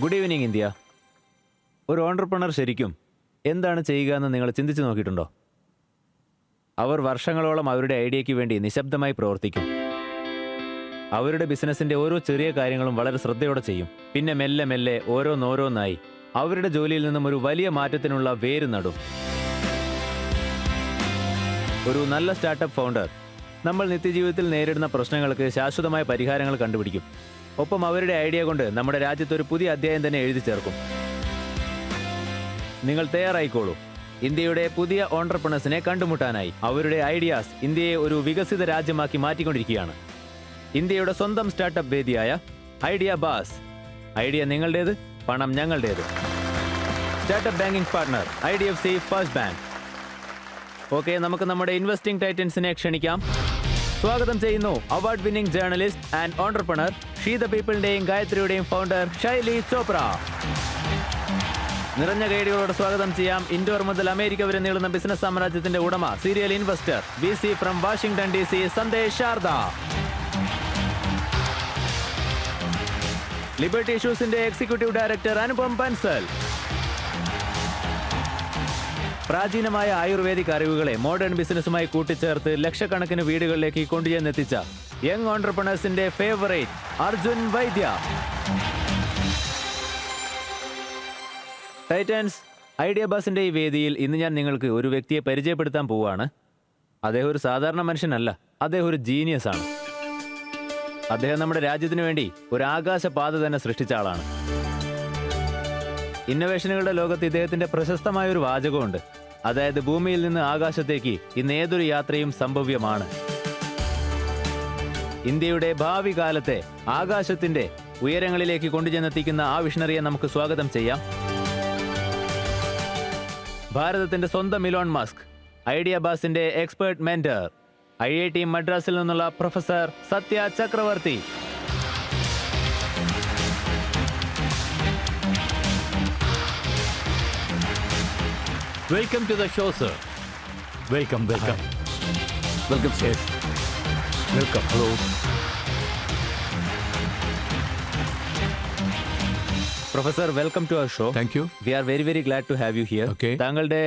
Good evening India. ഒരു entrepreneur ശരിക്കും എന്താണ് ചെയ്യുക എന്ന് നിങ്ങൾ ചിന്തിച്ചു നോക്കിയിട്ടുണ്ടോ? അവർ വർഷങ്ങളോളം അവരുടെ ഐഡിയയ്ക്ക് വേണ്ടി നിശബ്ദമായി പ്രവർത്തിക്കും. അവരുടെ ബിസിനസ്സിന്റെ ഓരോ ചെറിയ കാര്യങ്ങളും വളരെ ശ്രദ്ധയോടെ ചെയ്യും. പിന്നെ മെല്ലെ മെല്ലെ ഓരോന്നോരോന്നായി അവരുടെ ജോലിയിൽ നിന്നും ഒരു വലിയ മാറ്റത്തിനുള്ള വേര് നടും. ഒരു നല്ല സ്റ്റാർട്ടപ്പ് ഫൗണ്ടർ നമ്മൾ നിത്യജീവിതത്തിൽ നേരിടുന്ന പ്രശ്നങ്ങൾക്ക് ശാശ്വതമായ പരിഹാരങ്ങൾ കണ്ടുപിടിക്കും. ഒപ്പം അവരുടെ ഐഡിയ കൊണ്ട് നമ്മുടെ രാജ്യത്ത് ഒരു പുതിയ അധ്യായം തന്നെ എഴുതി ചേർക്കും. നിങ്ങൾ തയ്യാറായിക്കോളൂ, ഇന്ത്യയുടെ പുതിയ ഓണ്ടർപ്രണേഴ്സിനെ കണ്ടുമുട്ടാനായി. അവരുടെ ഐഡിയാസ് ഇന്ത്യയെ ഒരു വികസിത രാജ്യമാക്കി മാറ്റിക്കൊണ്ടിരിക്കുകയാണ്. ഇന്ത്യയുടെ സ്വന്തം സ്റ്റാർട്ടപ്പ് വേദിയായ ഐഡിയ ബാസ്. ഐഡിയ നിങ്ങളുടേത്, പണം ഞങ്ങളുടേത്. Startup banking partner IDFC first bank. Okay, നമുക്ക് നമ്മുടെ ഇൻവെസ്റ്റിംഗ് ടൈറ്റൻസിനെ ക്ഷണിക്കാം. സ്വാഗതം ചെയ്യുന്നു award winning journalist and entrepreneur she the പീപ്പിളിന്റെയും ഗായത്രിയുടെയും ഫൗണ്ടർ ശൈലി ചോപ്ര. നിറഞ്ഞ കൈയടികളോട് സ്വാഗതം ചെയ്യാം ഇൻഡോർ മുതൽ അമേരിക്ക വരെ നീളുന്ന ബിസിനസ് സാമ്രാജ്യത്തിന്റെ ഉടമ, serial investor, VC from Washington DC, Sandesh Sharda. Liberty ഇഷ്യൂസിന്റെ എക്സിക്യൂട്ടീവ് ഡയറക്ടർ അനുപം ബൻസൽ. പ്രാചീനമായ ആയുർവേദിക് അറിവുകളെ മോഡേൺ ബിസിനസ്സുമായി കൂട്ടിച്ചേർത്ത് ലക്ഷക്കണക്കിന് വീടുകളിലേക്ക് കൊണ്ടുചെന്നെത്തിച്ച യങ് ഓണ്ടർപ്രണേഴ്സിന്റെ favourite Arjun Vaidya. Titans, idea ബാസിന്റെ ഈ വേദിയിൽ ഇന്ന് ഞാൻ നിങ്ങൾക്ക് ഒരു വ്യക്തിയെ പരിചയപ്പെടുത്താൻ പോവുകയാണ്. അദ്ദേഹം ഒരു സാധാരണ മനുഷ്യനല്ല, അദ്ദേഹം ഒരു ജീനിയസ് ആണ്. അദ്ദേഹം നമ്മുടെ രാജ്യത്തിന് വേണ്ടി ഒരു ആകാശപാത തന്നെ സൃഷ്ടിച്ച ആളാണ്. ഇന്നൊവേഷനുകളുടെ ലോകത്ത് ഇദ്ദേഹത്തിന്റെ പ്രശസ്തമായ ഒരു വാചകമുണ്ട്. അതായത്, ഭൂമിയിൽ നിന്ന് ആകാശത്തേക്ക് ഇന്ന് ഏതൊരു യാത്രയും സംഭവ്യമാണ്. ഇന്ത്യയുടെ ഭാവി കാലത്തെ ആകാശത്തിന്റെ ഉയരങ്ങളിലേക്ക് കൊണ്ടുചെന്നെത്തിക്കുന്ന ആ വിഷണറിയെ നമുക്ക് സ്വാഗതം ചെയ്യാം. ഭാരതത്തിന്റെ സ്വന്തം ഇലോൺ മസ്ക്, ഐഡിയ ബാസിന്റെ എക്സ്പേർട്ട് മെന്റർ, IIT മദ്രാസിൽ നിന്നുള്ള പ്രൊഫസർ സത്യ ചക്രവർത്തി. Welcome to the show, sir. Welcome. Welcome, sir. Yes. Welcome. Hello. Professor, welcome to our show. Thank you. We are very very glad to have you here. Okay. താങ്കളുടെ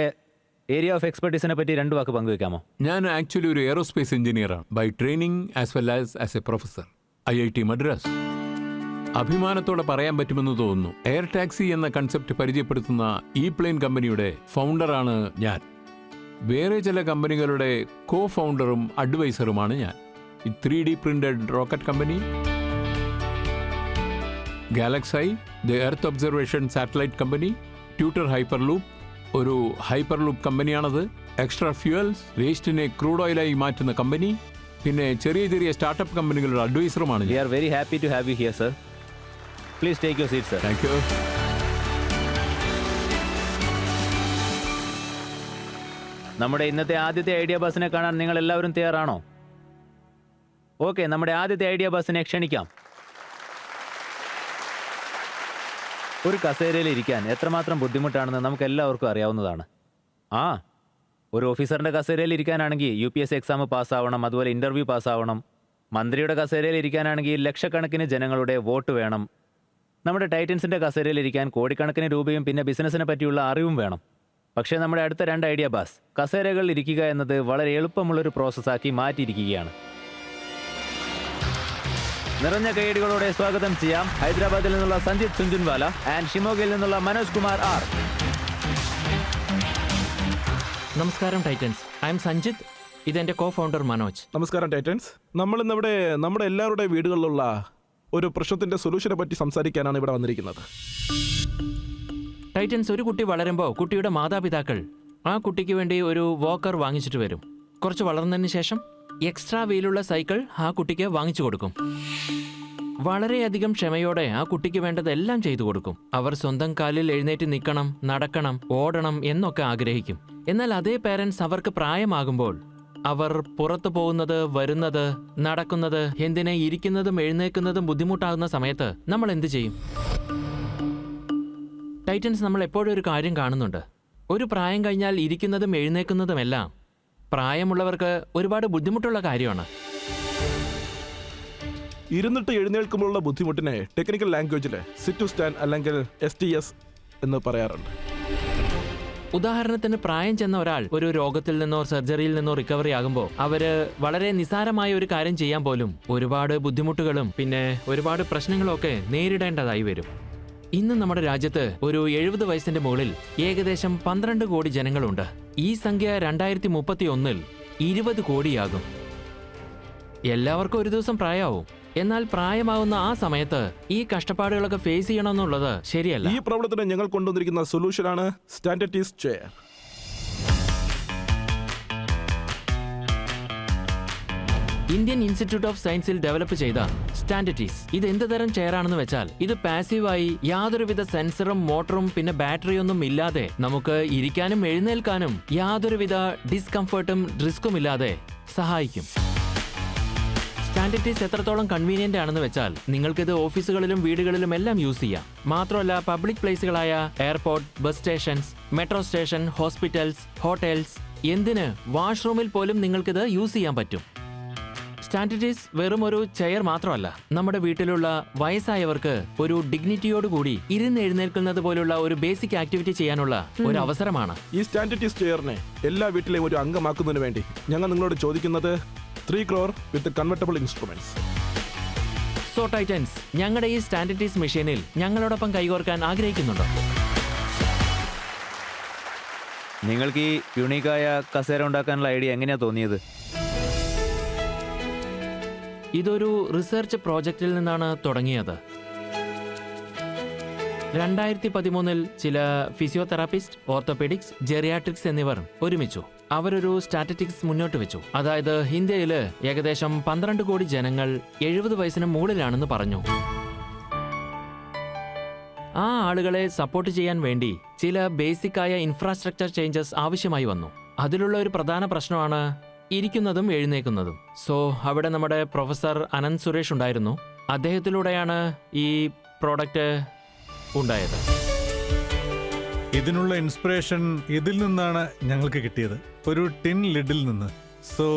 area of എക്സ്പെർട്ടീസിനെ പറ്റി 2 വാക്ക് പങ്കുവെക്കാമോ? ഞാൻ actually ഒരു aerospace എഞ്ചിനീയറാണ്, by training as well as a professor, IIT Madras. അഭിമാനത്തോടെ പറയാൻ പറ്റുമെന്ന് തോന്നുന്നു, എയർ ടാക്സി എന്ന കൺസെപ്റ്റ് പരിചയപ്പെടുത്തുന്ന ഈ പ്ലെയിൻ കമ്പനിയുടെ ഫൗണ്ടറാണ് ഞാൻ. വേറെ ചില കമ്പനികളുടെ കോ ഫൗണ്ടറും അഡ്വൈസറുമാണ് ഞാൻ. 3D printed rocket company, GalaxEye, the earth observation satellite company, TuTr hyperloop, ഒരു ഹൈപ്പർലൂപ്പ് കമ്പനിയാണത്, എക്സ്ട്രാ ഫ്യൂവൽസ്, വേസ്റ്റിനെ ക്രൂഡ് ഓയിലായി മാറ്റുന്ന കമ്പനി, പിന്നെ ചെറിയ ചെറിയ സ്റ്റാർട്ടപ്പ് കമ്പനികളുടെ അഡ്വൈസറുമാണ് വി ഞാൻ. Are very happy to have you here, sir. Please take your seat, sir. Thank you. നമ്മുടെ ഇന്നത്തെ ആദ്യത്തെ ഐഡിയ ബസിനെ കാണാൻ നിങ്ങൾ എല്ലാവരും തയ്യാറാണോ? ഓക്കെ, നമ്മുടെ ആദ്യത്തെ ഐഡിയ ബസിനെ ക്ഷണിക്കാം. ഒരു കസേരയിൽ ഇരിക്കാൻ എത്രമാത്രം ബുദ്ധിമുട്ടാണെന്ന് നമുക്ക് എല്ലാവർക്കും അറിയാവുന്നതാണ്. ഒരു ഓഫീസറിന്റെ കസേരയിൽ ഇരിക്കാനാണെങ്കിൽ UPSC എക്സാം പാസ്സാവണം, അതുപോലെ ഇന്റർവ്യൂ പാസ്സാവണം. മന്ത്രിയുടെ കസേരയിൽ ഇരിക്കാനാണെങ്കിൽ ലക്ഷക്കണക്കിന് ജനങ്ങളുടെ വോട്ട് വേണം. നമ്മുടെ ടൈറ്റൻസിന്റെ കസേരയിൽ ഇരിക്കാൻ കോടിക്കണക്കിന് രൂപയും പിന്നെ ബിസിനസ്സിനെ പറ്റിയുള്ള അറിവും വേണം. പക്ഷേ നമ്മുടെ അടുത്ത 2 ഐഡിയ ബാസ് കസേരകളിൽ ഇരിക്കുക എന്നത് വളരെ എളുപ്പമുള്ളൊരു പ്രോസസ്സാക്കി മാറ്റിയിരിക്കുകയാണ്. നിറഞ്ഞ കൈയടികളോടെ സ്വാഗതം ചെയ്യാം ഹൈദരാബാദിൽ നിന്നുള്ള സഞ്ജിത് സുഞ്ജുൻവാല ആൻഡ് ഷിമോഗയിൽ നിന്നുള്ള മനോജ് കുമാർ R. നമസ്കാരം ടൈറ്റൻസ്, ഐ എം സഞ്ജിത്ത്. ഇതെന്റെ കോ ഫൗണ്ടർ മനോജ്. നമസ്കാരം ടൈറ്റൻസ്. നമ്മളിന്നിവിടെ നമ്മുടെ എല്ലാവരുടെ വീടുകളിലുള്ള ഒരു പ്രശ്നത്തിന്റെ സൊല്യൂഷനെ പറ്റി സംസാരിക്കാനാണ് ഇവിടെ വന്നിരിക്കുന്നത്. ടൈറ്റൻസ്, ഒരു കുട്ടി വളരുമ്പോൾ കുട്ടിയുടെ മാതാപിതാക്കൾ ആ കുട്ടിക്ക് വേണ്ടി ഒരു വാക്കർ വാങ്ങിച്ചിട്ട് വരും. കുറച്ച് വളർന്നതിന് ശേഷം എക്സ്ട്രാ വീലുള്ള സൈക്കിൾ ആ കുട്ടിക്ക് വാങ്ങിച്ചു കൊടുക്കും. വളരെയധികം ക്ഷമയോടെ ആ കുട്ടിക്ക് വേണ്ടതെല്ലാം ചെയ്തു കൊടുക്കും. അവർ സ്വന്തം കാലിൽ എഴുന്നേറ്റ് നിൽക്കണം, നടക്കണം, ഓടണം എന്നൊക്കെ ആഗ്രഹിക്കും. എന്നാൽ അതേ പേരൻസ് അവർക്ക് പ്രായമാകുമ്പോൾ അവർ പുറത്തു പോകുന്നത്, വരുന്നത്, നടക്കുന്നത്, എന്തിനെ ഇരിക്കുന്നതും എഴുന്നേൽക്കുന്നതും ബുദ്ധിമുട്ടാകുന്ന സമയത്ത് നമ്മൾ എന്ത് ചെയ്യും? ടൈറ്റൻസ്, നമ്മൾ എപ്പോഴും ഒരു കാര്യം കാണുന്നുണ്ട്. ഒരു പ്രായം കഴിഞ്ഞാൽ ഇരിക്കുന്നതും എഴുന്നേൽക്കുന്നതുമെല്ലാം പ്രായമുള്ളവർക്ക് ഒരുപാട് ബുദ്ധിമുട്ടുള്ള കാര്യമാണ്. ഇരുന്നിട്ട് എഴുന്നേൽക്കുമ്പോഴുള്ള ബുദ്ധിമുട്ടിനെ ടെക്നിക്കൽ ലാംഗ്വേജിൽ സിറ്റ് ടു സ്റ്റാൻഡ് അല്ലെങ്കിൽ STS എന്ന് പറയാറുണ്ട്. ഉദാഹരണത്തിന് പ്രായം ചെന്ന ഒരാൾ ഒരു രോഗത്തിൽ നിന്നോ സർജറിയിൽ നിന്നോ റിക്കവറി ആകുമ്പോൾ അവര് വളരെ നിസാരമായ ഒരു കാര്യം ചെയ്യാൻ പോലും ഒരുപാട് ബുദ്ധിമുട്ടുകളും പിന്നെ ഒരുപാട് പ്രശ്നങ്ങളും ഒക്കെ നേരിടേണ്ടതായി വരും. ഇന്ന് നമ്മുടെ രാജ്യത്ത് ഒരു 70 വയസ്സിന്റെ മുകളിൽ ഏകദേശം 12 കോടി ജനങ്ങളുണ്ട്. ഈ സംഖ്യ 2031 20 കോടിയാകും. എല്ലാവർക്കും ഒരു ദിവസം പ്രായമാവും. എന്നാൽ പ്രായമാവുന്ന ആ സമയത്ത് ഈ കഷ്ടപ്പാടുകളൊക്കെ ഫേസ് ചെയ്യണമെന്നുള്ളത് ശരിയല്ല. ഈ പ്രോബ്ലത്തിന് ഞങ്ങൾ കൊണ്ടുവന്നിരിക്കുന്ന സൊല്യൂഷനാണ് standardise chair. Indian institute of സയൻസിൽ ഡെവലപ്പ് ചെയ്ത സ്റ്റാൻഡർഡീസ് ഇത് എന്ത് തരം ചെയറാണെന്ന് വെച്ചാൽ ഇത് പാസീവായി യാതൊരുവിധ സെൻസറും മോട്ടറും പിന്നെ ബാറ്ററിയൊന്നും ഇല്ലാതെ നമുക്ക് ഇരിക്കാനും എഴുന്നേൽക്കാനും യാതൊരുവിധ ഡിസ്കംഫർട്ടും റിസ്ക്കും ഇല്ലാതെ സഹായിക്കും. സ്റ്റാൻഡർഡീസ് എത്രത്തോളം കൺവീനിയന്റ് ആണെന്ന് വെച്ചാൽ നിങ്ങൾക്കിത് ഓഫീസുകളിലും വീടുകളിലും എല്ലാം യൂസ് ചെയ്യാം. മാത്രമല്ല പബ്ലിക് പ്ലേസുകളായ airport, bus stations, metro station, hospitals, hotels, എന്തിന് വാഷ്റൂമിൽ പോലും നിങ്ങൾക്കിത് യൂസ് ചെയ്യാൻ പറ്റും. സ്റ്റാൻഡർഡീസ് വെറും ഒരു ചെയർ മാത്രമല്ല, നമ്മുടെ വീട്ടിലുള്ള വയസ്സായവർക്ക് ഒരു ഡിഗ്നിറ്റിയോടുകൂടി ഇരുന്ന് എഴുന്നേൽക്കുന്നത് പോലുള്ള ഒരു ബേസിക് ആക്ടിവിറ്റി ചെയ്യാനുള്ള ഒരു അവസരമാണ്. ഈ സ്റ്റാൻഡർഡൈസ് ചെയറിനെ എല്ലാ വീട്ടിലെയും ഒരു അംഗമാക്കുന്നതിന് വേണ്ടി ഞങ്ങൾ നിങ്ങളോട് ചോദിക്കുന്നത് 3 crore വിത്ത് കൺവെർട്ടബിൾ ഇൻസ്ട്രുമെന്റ്സ്. സോ ടൈറ്റൻസ്, ഞങ്ങളുടെ ഈ സ്റ്റാൻഡർഡീസ് മെഷീനിൽ ഞങ്ങളോടൊപ്പം കൈകോർക്കാൻ ആഗ്രഹിക്കുന്നുണ്ടോ? നിങ്ങൾക്ക് ഈ യുണീക്കായ കസേര ഉണ്ടാക്കാനുള്ള ഐഡിയ എങ്ങനെയാ തോന്നിയത്? ഇതൊരു റിസർച്ച് പ്രോജക്റ്റിൽ നിന്നാണ് തുടങ്ങിയത്. 2013 ചില ഫിസിയോതെറാപ്പിസ്റ്റ്, ഓർത്തോപെഡിക്സ്, ജെറിയാട്രിക്സ് എന്നിവർ ഒരുമിച്ചു അവരൊരു സ്റ്റാറ്റിസ്റ്റിക്സ് മുന്നോട്ട് വെച്ചു. അതായത് ഇന്ത്യയിൽ ഏകദേശം 12 കോടി ജനങ്ങൾ 70 വയസ്സിന് മുകളിലാണെന്ന് പറഞ്ഞു. ആ ആളുകളെ സപ്പോർട്ട് ചെയ്യാൻ വേണ്ടി ചില ബേസിക്കായ ഇൻഫ്രാസ്ട്രക്ചർ ചേഞ്ചസ് ആവശ്യമായി വന്നു. അതിലുള്ള ഒരു പ്രധാന പ്രശ്നമാണ് ഇരിക്കുന്നതും എഴുന്നേക്കുന്നതും. സോ അവിടെ നമ്മുടെ പ്രൊഫസർ അനന്ത് സുരേഷ് ഉണ്ടായിരുന്നു. അദ്ദേഹത്തിലൂടെയാണ് ഈ പ്രോഡക്റ്റ് ഉണ്ടായത്. ഇതിനുള്ള ഇൻസ്പിറേഷൻ ഇതിൽ നിന്നാണ് ഞങ്ങൾക്ക് കിട്ടിയത്, ഒരു ടിൻ ലിഡിൽ നിന്ന്. സോ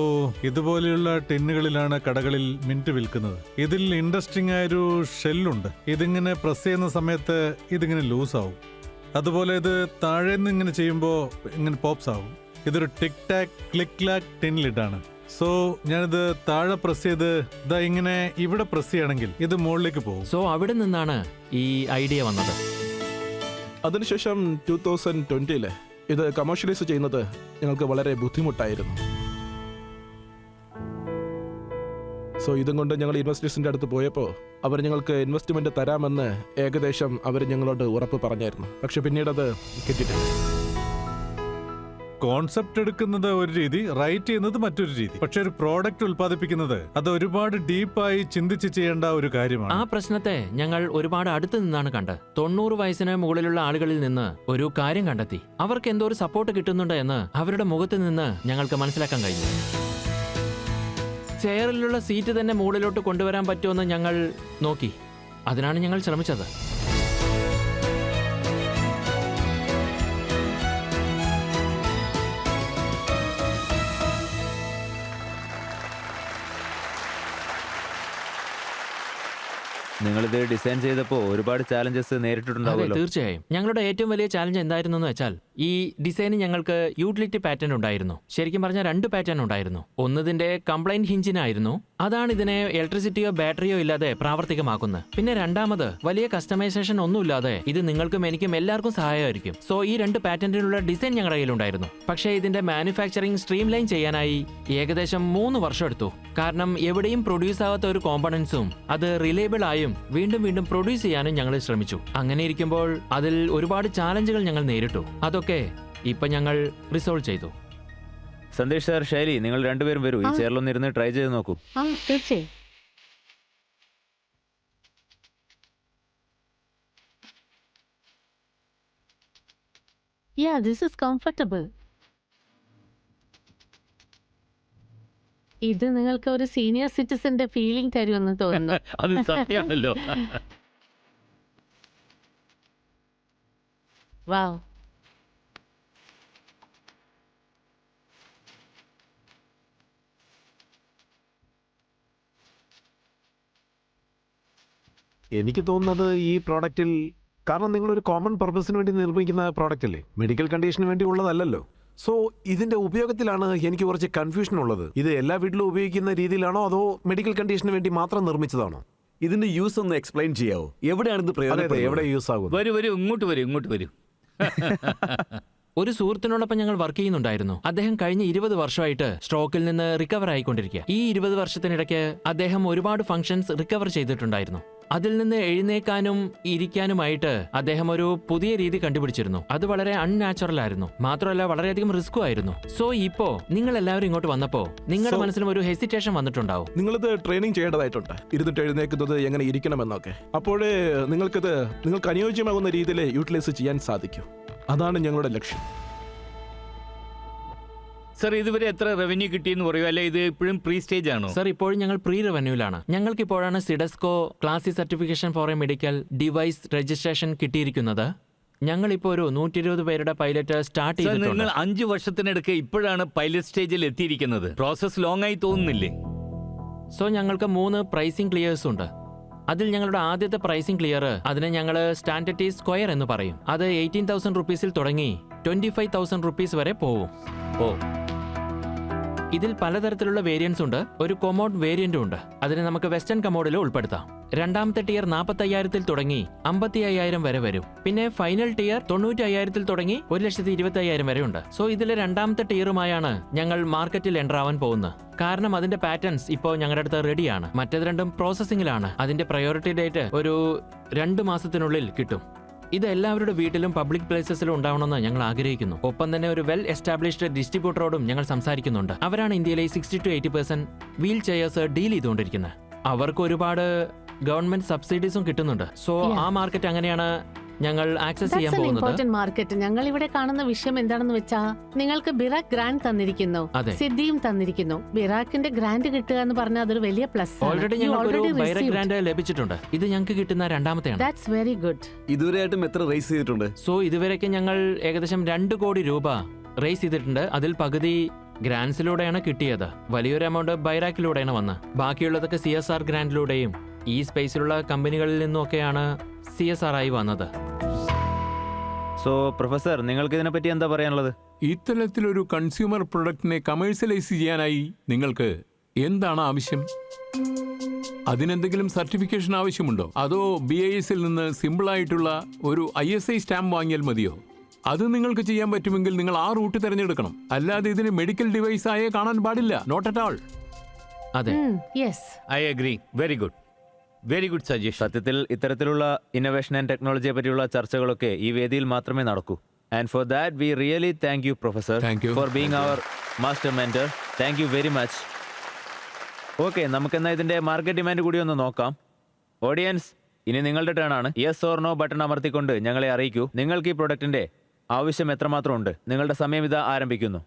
ഇതുപോലെയുള്ള ടിന്നുകളിലാണ് കടകളിൽ മിന്റ് വിൽക്കുന്നത്. ഇതിൽ ഇൻട്രസ്റ്റിംഗ് ആയൊരു ഷെല്ലുണ്ട്. ഇതിങ്ങനെ പ്രസ് ചെയ്യുന്ന സമയത്ത് ഇതിങ്ങനെ ലൂസ് ആവും. അതുപോലെ ഇത് താഴെ നിന്ന് ഇങ്ങനെ ചെയ്യുമ്പോൾ ഇങ്ങനെ പോപ്സ് ആവും. ഇതൊരു ടിക് ടാക് ക്ലിക് ക്ലാക് ടിൻ ലിഡാണ്. സോ ഞാനിത് താഴെ പ്രസ് ചെയ്ത് ഇതാ ഇങ്ങനെ ഇവിടെ പ്രസ് ചെയ്യണമെങ്കിൽ ഇത് മുകളിലേക്ക് പോകും. സോ അവിടെ നിന്നാണ് ഈ ഐഡിയ വന്നത്. അതിനുശേഷം 2020 ഇത് കമേഴ്ഷ്യലൈസ് ചെയ്യുന്നത് ഞങ്ങൾക്ക് വളരെ ബുദ്ധിമുട്ടായിരുന്നു. സോ ഇതും കൊണ്ട് ഞങ്ങൾ ഇൻവെസ്റ്റേഴ്സിന്റെ അടുത്ത് പോയപ്പോൾ അവർ ഞങ്ങൾക്ക് ഇൻവെസ്റ്റ്മെന്റ് തരാമെന്ന് ഏകദേശം അവർ ഞങ്ങളോട് ഉറപ്പ് പറഞ്ഞായിരുന്നു. പക്ഷെ പിന്നീട് അത് കിട്ടിയിട്ടില്ല. കോൺസെപ്റ്റ് എടുക്കുന്നത് ഒരു രീതി, റൈറ്റ് ചെയ്യുന്നത് മറ്റൊരു രീതി. പക്ഷെ ഒരു പ്രോഡക്റ്റ് ഉൽപ്പാദിപ്പിക്കുന്നത് അത് ഒരുപാട് ഡീപ്പായി ചിന്തിച്ച് ചെയ്യേണ്ട ഒരു കാര്യമാണ്. ആ പ്രശ്നത്തെ ഞങ്ങൾ ഒരുപാട് അടുത്ത് നിന്നാണ് കണ്ട് 90 വയസ്സിന് മുകളിലുള്ള ആളുകളിൽ നിന്ന് ഒരു കാര്യം കണ്ടെത്തി. അവർക്ക് എന്തോ ഒരു സപ്പോർട്ട് കിട്ടുന്നുണ്ട് എന്ന് അവരുടെ മുഖത്ത് നിന്ന് ഞങ്ങൾക്ക് മനസ്സിലാക്കാൻ കഴിഞ്ഞു. ചെയറിലുള്ള സീറ്റ് തന്നെ മുകളിലോട്ട് കൊണ്ടുവരാൻ പറ്റുമെന്ന് ഞങ്ങൾ നോക്കി. അതിനാണ് ഞങ്ങൾ ശ്രമിച്ചത്. നിങ്ങളിത് ഡിസൈൻ ചെയ്തപ്പോൾ ഒരുപാട് ചാലഞ്ചസ് അതെ, നേരിട്ടിട്ടുണ്ടാവുമല്ലോ. തീർച്ചയായും. ഞങ്ങളുടെ ഏറ്റവും വലിയ ചാലഞ്ച് എന്തായിരുന്നു എന്ന് വെച്ചാൽ ഈ ഡിസൈനിൽ ഞങ്ങൾക്ക് യൂട്ടിലിറ്റി പാറ്റേൺ ഉണ്ടായിരുന്നു. ശരിക്കും പറഞ്ഞാൽ 2 പാറ്റേൺ ഉണ്ടായിരുന്നു. ഒന്നതിന്റെ കംപ്ലൈന്റ് ഹിഞ്ചിനായിരുന്നു. അതാണ് ഇതിനെ ഇലക്ട്രിസിറ്റിയോ ബാറ്ററിയോ ഇല്ലാതെ പ്രാവർത്തികമാക്കുന്നത്. പിന്നെ രണ്ടാമത് വലിയ കസ്റ്റമൈസേഷൻ ഒന്നുമില്ലാതെ ഇത് നിങ്ങൾക്കും എനിക്കും എല്ലാവർക്കും സഹായമായിരിക്കും. സോ ഈ 2 പാറ്റന്റിനുള്ള ഡിസൈൻ ഞങ്ങളുടെ കയ്യിലുണ്ടായിരുന്നു. പക്ഷേ ഇതിന്റെ മാനുഫാക്ചറിംഗ് സ്ട്രീം ലൈൻ ചെയ്യാനായി ഏകദേശം 3 വർഷം എടുത്തു. കാരണം എവിടെയും പ്രൊഡ്യൂസ് ആവാത്ത ഒരു കോമ്പണൻസും അത് റിലയബിൾ ആയും വീണ്ടും വീണ്ടും പ്രൊഡ്യൂസ് ചെയ്യാനും ഞങ്ങൾ ശ്രമിച്ചു. അങ്ങനെ ഇരിക്കുമ്പോൾ അതിൽ ഒരുപാട് ചാലഞ്ചുകൾ ഞങ്ങൾ നേരിട്ടു. അതൊക്കെ ഇപ്പൊ ഞങ്ങൾ റിസോൾവ് ചെയ്തു. സന്ദേശ് സാർ, ശൈലി, നിങ്ങൾ രണ്ടുപേരും വരൂ. ഈ ചെയറിലൊന്നിരുന്ന് ട്രൈ ചെയ്ത് നോക്കൂ. തീർച്ചയായും. Yeah, this is comfortable. ഇത് നിങ്ങൾക്ക് ഒരു സീനിയർ സിറ്റിസന്റെ ഫീലിംഗ് തരുമെന്ന് തോന്നുന്നു. അത് സത്യമാണല്ലോ. വാവ്. എനിക്ക് തോന്നുന്നത് ഈ പ്രോഡക്റ്റിൽ, കാരണം നിങ്ങളൊരു കോമൺ പർപ്പസിന് വേണ്ടി നിർമ്മിക്കുന്ന പ്രോഡക്റ്റ് അല്ലേ, മെഡിക്കൽ കണ്ടീഷന് വേണ്ടി ഉള്ളതല്ലല്ലോ. സോ ഇതിന്റെ ഉപയോഗത്തിലാണ് എനിക്ക് കുറച്ച് കൺഫ്യൂഷൻ ഉള്ളത്. ഇത് എല്ലാ വീട്ടിലും ഉപയോഗിക്കുന്ന രീതിയിലാണോ അതോ മെഡിക്കൽ കണ്ടീഷന് വേണ്ടി മാത്രം നിർമ്മിച്ചതാണോ? ഇതിന്റെ യൂസ് ഒന്ന് എക്സ്പ്ലെയിൻ ചെയ്യാവോ? എവിടെയാണ് ഇത് അതെ, പ്രയോജനപ്പെടുന്നത്? എവിടെ യൂസ് ആകും? വരൂ വരൂ, ഇങ്ങോട്ട് വരൂ. ഒരു സുഹൃത്തിനോടൊപ്പം ഞങ്ങൾ വർക്ക് ചെയ്യുന്നുണ്ടായിരുന്നു. അദ്ദേഹം കഴിഞ്ഞ 20 വർഷമായിട്ട് സ്ട്രോക്കിൽ നിന്ന് റിക്കവർ ആയിക്കൊണ്ടിരിക്കുക. ഈ 20 വർഷത്തിനിടയ്ക്ക് അദ്ദേഹം ഒരുപാട് ഫംഗ്ഷൻസ് റിക്കവർ ചെയ്തിട്ടുണ്ടായിരുന്നു. അതിൽ നിന്ന് എഴുന്നേക്കാനും ഇരിക്കാനുമായിട്ട് അദ്ദേഹം ഒരു പുതിയ രീതി കണ്ടുപിടിച്ചിരുന്നു. അത് വളരെ അൺനാച്ചുറൽ ആയിരുന്നു, മാത്രമല്ല വളരെയധികം റിസ്കും ആയിരുന്നു. സോ ഇപ്പോ നിങ്ങൾ എല്ലാവരും ഇങ്ങോട്ട് വന്നപ്പോ നിങ്ങളുടെ മനസ്സിലും ഒരു ഹെസിറ്റേഷൻ വന്നിട്ടുണ്ടാവും. നിങ്ങളിത് ട്രെയിനിങ് ചെയ്യേണ്ടതായിട്ടുണ്ട്, ഇരുന്നിട്ട് എഴുന്നേക്കുന്നത് എങ്ങനെ ഇരിക്കണമെന്നൊക്കെ. അപ്പോഴേ നിങ്ങൾക്ക് അനുയോജ്യമാകുന്ന രീതിയിൽ യൂട്ടിലൈസ് ചെയ്യാൻ സാധിക്കും. അതാണ് ഞങ്ങളുടെ ലക്ഷ്യം. സർ, ഇതുവരെ എത്ര റവന്യൂ കിട്ടിയെന്ന് പറയുമോ, അല്ലെ ഇത് ഇപ്പോഴും പ്രീ സ്റ്റേജ് ആണോ? സർ, ഇപ്പോഴും ഞങ്ങൾ പ്രീ റവന്യൂലാണ്. ഞങ്ങൾക്ക് ഇപ്പോഴാണ് CDSCO class C certification for a medical device registration കിട്ടിയിരിക്കുന്നത്. ഞങ്ങളിപ്പോൾ ഒരു 120 പേരുടെ പൈലറ്റ് സ്റ്റാർട്ട് സർ, നിങ്ങൾ ചെയ്തിട്ടുണ്ട്. 5 വർഷത്തിനിടയ്ക്ക് ഇപ്പോഴാണ് പൈലറ്റ് സ്റ്റേജിൽ എത്തിയിരിക്കുന്നത്. പ്രോസസ് ലോങ് ആയി തോന്നുന്നില്ലേ? സോ ഞങ്ങൾക്ക് 3 പ്രൈസിംഗ് ക്ലിയേഴ്സ് ഉണ്ട്. അതിൽ ഞങ്ങളുടെ ആദ്യത്തെ പ്രൈസിംഗ് ക്ലിയർ, അതിനെ ഞങ്ങൾ സ്റ്റാൻഡേർഡ് സ്ക്വയർ എന്ന് പറയും. അത് 18,000 റുപ്പീസിൽ തുടങ്ങി 25,000 റുപ്പീസ് വരെ പോവും. ഓ, ഇതിൽ പലതരത്തിലുള്ള വേരിയൻസ് ഉണ്ട്. ഒരു കൊമോഡ് വേരിയന്റും ഉണ്ട്. അതിനെ നമുക്ക് വെസ്റ്റേൺ കമോഡിൽ ഉൾപ്പെടുത്താം. രണ്ടാമത്തെ ടിയർ 45,000 തുടങ്ങി 55,000 വരെ വരും. പിന്നെ ഫൈനൽ ടിയർ 95,000 തുടങ്ങി 1,25,000 വരെ ഉണ്ട്. സോ ഇതിലെ രണ്ടാമത്തെ ടിയറുമായാണ് ഞങ്ങൾ മാർക്കറ്റിൽ എൻ്റർ ആവാൻ പോകുന്നത്. കാരണം അതിന്റെ പാറ്റേൺസ് ഇപ്പോൾ ഞങ്ങളുടെ അടുത്ത് റെഡിയാണ്. മറ്റേത് രണ്ടും പ്രോസസ്സിംഗിലാണ്. അതിന്റെ പ്രയോറിറ്റി ഡേറ്റ് ഒരു 2 മാസത്തിനുള്ളിൽ കിട്ടും. ഇത് എല്ലാവരുടെ വീട്ടിലും പബ്ലിക് പ്ലേസസിലും ഉണ്ടാവണമെന്ന് ഞങ്ങൾ ആഗ്രഹിക്കുന്നു. ഒപ്പം തന്നെ ഒരു വെൽ എസ്റ്റാബ്ലിഷ്ഡ് ഡിസ്ട്രിബ്യൂട്ടറോടും ഞങ്ങൾ സംസാരിക്കുന്നുണ്ട്. അവരാണ് ഇന്ത്യയിലെ 60 to 80% വീൽ ചെയേഴ്സ് ഡീൽ ചെയ്തുകൊണ്ടിരിക്കുന്നത്. അവർക്ക് ഒരുപാട് ഗവൺമെന്റ് സബ്സിഡീസും കിട്ടുന്നുണ്ട്. സോ ആ മാർക്കറ്റ് അങ്ങനെയാണ് ഞങ്ങൾ ആക്സസ് ചെയ്യാൻ പോകുന്നത്. Important market. ഞങ്ങൾ ഇവിടെ കാണുന്ന വിഷയം എന്താണെന്ന് വെച്ചാ, നിങ്ങൾക്ക് ബിറാക് ഗ്രാൻഡ് തന്നിരിക്കുന്നു, അതെ. സിദ്ധിയും തന്നിരിക്കുന്നു. ബിറാക്കിന്റെ ഗ്രാൻഡ് കിട്ടുക എന്ന് പറഞ്ഞാൽ അതൊരു വലിയ പ്ലസ്. ഓൾറെഡി ഞങ്ങൾക്ക് ഒരു ബൈറക് ഗ്രാൻഡ് ലഭിച്ചിട്ടുണ്ട്. ഇത് ഞങ്ങൾക്ക് കിട്ടുന്ന രണ്ടാമത്തെയാണ്. That's very good. ഇതുവരെയായിട്ടും എത്ര റേസ് ചെയ്തിട്ടുണ്ട്? സോ ഇതുവരെയ്ക്ക് ഞങ്ങൾ ഏകദേശം 2 കോടി രൂപ റേസ് ചെയ്തിട്ടുണ്ട്. അതിൽ പകുതി ഗ്രാൻഡ്സിലൂടെയാണ് കിട്ടിയത്. വലിയൊരു എമൗണ്ട് ബൈറാക്കിലൂടെയാണ് വന്നത്. ബാക്കിയുള്ളതൊക്കെ CSR ഗ്രാൻഡിലൂടെയും ഈ സ്പേസിലുള്ള കമ്പനികളിൽ നിന്നൊക്കെയാണ് CSR ആയി വന്നത്. സോ പ്രൊഫസർ, നിങ്ങൾക്ക് ഇതിനെപ്പറ്റി എന്താ പറയാനുള്ളത്? ഇത്തരത്തിലൊരു കൺസ്യൂമർ പ്രൊഡക്റ്റിനെ കമേഴ്സ്യലൈസ് ചെയ്യാനായി നിങ്ങൾക്ക് എന്താണ് ആവശ്യം? അതിനെന്തെങ്കിലും സർട്ടിഫിക്കേഷൻ ആവശ്യമുണ്ടോ? അതോ BIS-ൽ നിന്ന് സിമ്പിളായിട്ടുള്ള ഒരു ISI സ്റ്റാമ്പ് വാങ്ങിയാൽ മതിയോ? അത് നിങ്ങൾക്ക് ചെയ്യാൻ പറ്റുമെങ്കിൽ നിങ്ങൾ ആ റൂട്ട് തിരഞ്ഞെടുക്കണം. അല്ലാതെ ഇതിന് മെഡിക്കൽ ഡിവൈസ് ആയേ കാണാൻ പാടില്ല. Not at all. അതെ, yes. I agree. Very good, very good suggestion. സത്യത്തിൽ ഇത്തരത്തിലുള്ള ഇന്നോവേഷൻ ആൻഡ് ടെക്നോളജിയെ പറ്റിയുള്ള ചർച്ചകളൊക്കെ ഈ വേദിയിൽ മാത്രമേ നടക്കൂ. And for that we really thank you professor for being our master mentor. Thank you very much. Okay, നമുക്കെന്നാൽ ഇതിന്റെ മാർക്കറ്റ് ഡിമാൻഡ് കൂടി ഒന്ന് നോക്കാം. ഓഡിയൻസ്, ഇനി നിങ്ങളുടെ ടേൺ ആണ്. യെസ് ഓർ നോ ബട്ടൺ അമർത്തിക്കൊണ്ട് ഞങ്ങളെ അറിയിക്കൂ നിങ്ങൾക്ക് ഈ പ്രൊഡക്റ്റിന്റെ ആവശ്യം എത്രമാത്രം ഉണ്ട്. നിങ്ങളുടെ സമയം ഇതാ ആരംഭിക്കുന്നു.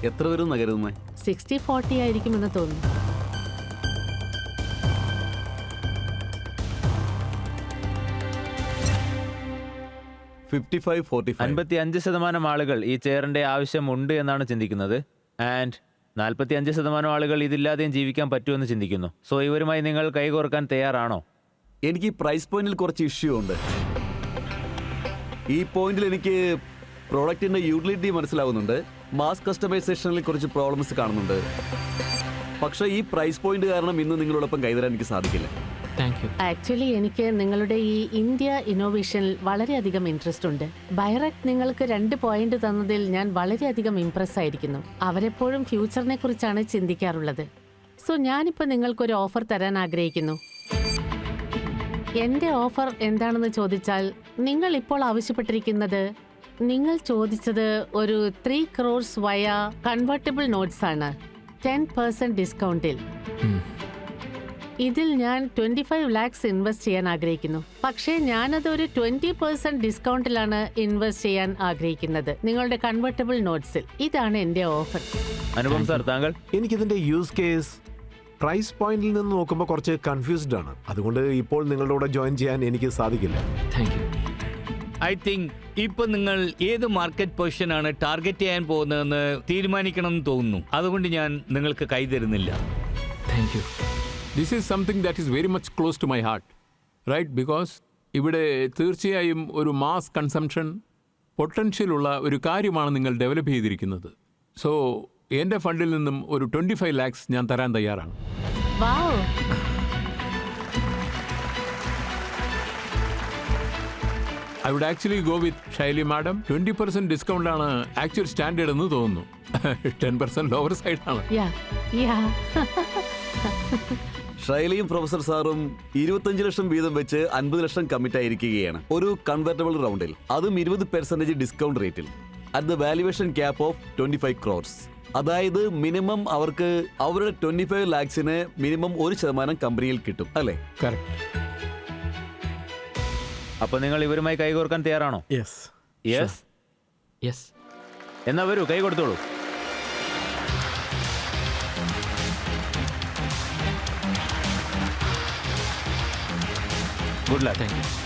എത്ര വരും നഗരുന്നേ? 60-40 ആയിരിക്കുമെന്ന് തോന്നുന്നു. $55, $45. 55% ആളുകൾ ഈ ചെയറിന്റെ ആവശ്യം ഉണ്ട് എന്നാണ് ചിന്തിക്കുന്നത്. ആൻഡ് 45% ആളുകൾ ഇതില്ലാതെയും ജീവിക്കാൻ പറ്റുമെന്ന് ചിന്തിക്കുന്നു. സോ ഇവരുമായി നിങ്ങൾ കൈകോർക്കാൻ തയ്യാറാണോ? എനിക്ക് ഈ പ്രൈസ് പോയിന്റിൽ കുറച്ച് ഇഷ്യൂ ഉണ്ട്. ഈ പോയിന്റിൽ എനിക്ക് പ്രോഡക്റ്റിന്റെ യൂട്ടിലിറ്റി മനസ്സിലാവുന്നുണ്ട്. മാസ് കസ്റ്റമൈസേഷനിൽ കുറച്ച് പ്രോബ്ലംസ് കാണുന്നുണ്ട്. പക്ഷേ ഈ പ്രൈസ് പോയിന്റ് കാരണം ഇന്ന് നിങ്ങളോടൊപ്പം കൈതരാൻ എനിക്ക് സാധിക്കില്ല. Thank you. ആക്ച്വലി എനിക്ക് നിങ്ങളുടെ ഈ ഇന്ത്യ ഇന്നോവേഷനിൽ വളരെയധികം ഇൻട്രസ്റ്റ് ഉണ്ട്. ബൈറക് നിങ്ങൾക്ക് 2 പോയിന്റ് തന്നതിൽ ഞാൻ വളരെയധികം ഇംപ്രസ് ആയിരിക്കുന്നു. അവരെപ്പോഴും ഫ്യൂച്ചറിനെ കുറിച്ചാണ് ചിന്തിക്കാറുള്ളത്. സോ ഞാനിപ്പോൾ നിങ്ങൾക്കൊരു ഓഫർ തരാൻ ആഗ്രഹിക്കുന്നു. എൻ്റെ ഓഫർ എന്താണെന്ന് ചോദിച്ചാൽ, നിങ്ങൾ ഇപ്പോൾ ആവശ്യപ്പെട്ടിരിക്കുന്നത്, നിങ്ങൾ ചോദിച്ചത് ഒരു 3 crores വയ കൺവേർട്ടബിൾ നോട്ട്സ് ആണ് 10% ഡിസ്കൗണ്ടിൽ. ഇതിൽ ഞാൻ 25 lakhs ഇൻവെസ്റ്റ് ചെയ്യാൻ ആഗ്രഹിക്കുന്നു. പക്ഷേ ഞാനത് ഒരു 20% ഡിസ്കൗണ്ടിലാണ് ഇൻവെസ്റ്റ് ചെയ്യാൻ ആഗ്രഹിക്കുന്നത് നിങ്ങളുടെ കൺവേർട്ടബിൾ നോട്ട്സിൽ. ഇതാണ് എൻ്റെ ഓഫർ. അനുപം സാർ, താങ്കൾ? എനിക്കിതിന്റെ യൂസ് കേസ് പ്രൈസ് പോയിന്റിൽ നിന്ന് നോക്കുമ്പോൾ കുറച്ച് കൺഫ്യൂസ്ഡ് ആണ്. അതുകൊണ്ട് ഇപ്പോൾ നിങ്ങളുടെ കൂടെ ജോയിൻ ചെയ്യാൻ എനിക്ക് സാധിക്കില്ല. Thank you. ഐ തിങ്ക് ഇപ്പൊ നിങ്ങൾ ഏത് മാർക്കറ്റ് പൊസിഷനാണ് ടാർഗറ്റ് ചെയ്യാൻ പോകുന്നതെന്ന് തീരുമാനിക്കണം എന്ന് തോന്നുന്നു. അതുകൊണ്ട് ഞാൻ നിങ്ങൾക്ക് കൈ തരുന്നില്ല. Thank you. This is something that is very much close to my heart, right? Because ഇവിടെ തീർച്ചയായും ഒരു മാസ് കൺസംഷൻ പൊട്ടൻഷ്യലുള്ള ഒരു കാര്യമാണ് നിങ്ങൾ ഡെവലപ്പ് ചെയ്തിരിക്കുന്നത്. സോ എൻ്റെ ഫണ്ടിൽ നിന്നും ഒരു 25 lakhs ഞാൻ തരാൻ തയ്യാറാണ്. Wow. I would actually go with Shaili madam. 20% discount ആണ് ആക്ച്വൽ സ്റ്റാൻഡേർഡ് എന്ന് തോന്നുന്നു. 10% ലോവർ സൈഡാണ്. യാ യാ. ഷൈലിയും പ്രൊഫസർ സാറും 25 ലക്ഷം വീതം വെച്ച് 50 ലക്ഷം കമ്മിറ്റ് ആയിരിക്കുകയാണ് ഒരു കൺവെർട്ടബിൾ റൗണ്ടിൽ, അതും 20% ഡിസ്കൗണ്ട് റേറ്റിൽ at the valuation cap of 25 crores. അതായത് മിനിമം അവർക്ക് അവരുടെ 25 lakhsന് മിനിമം 1% കമ്പനിയിൽ കിട്ടും, അല്ലേ? കറക്റ്റ്. അപ്പൊ നിങ്ങൾ ഇവരുമായി കൈകോർക്കാൻ തയ്യാറാണോ? യെസ്. യെസ്. യെസ്. എന്നാ വരൂ, കൈ കൊടുത്തോളൂ. Good luck. Thank you.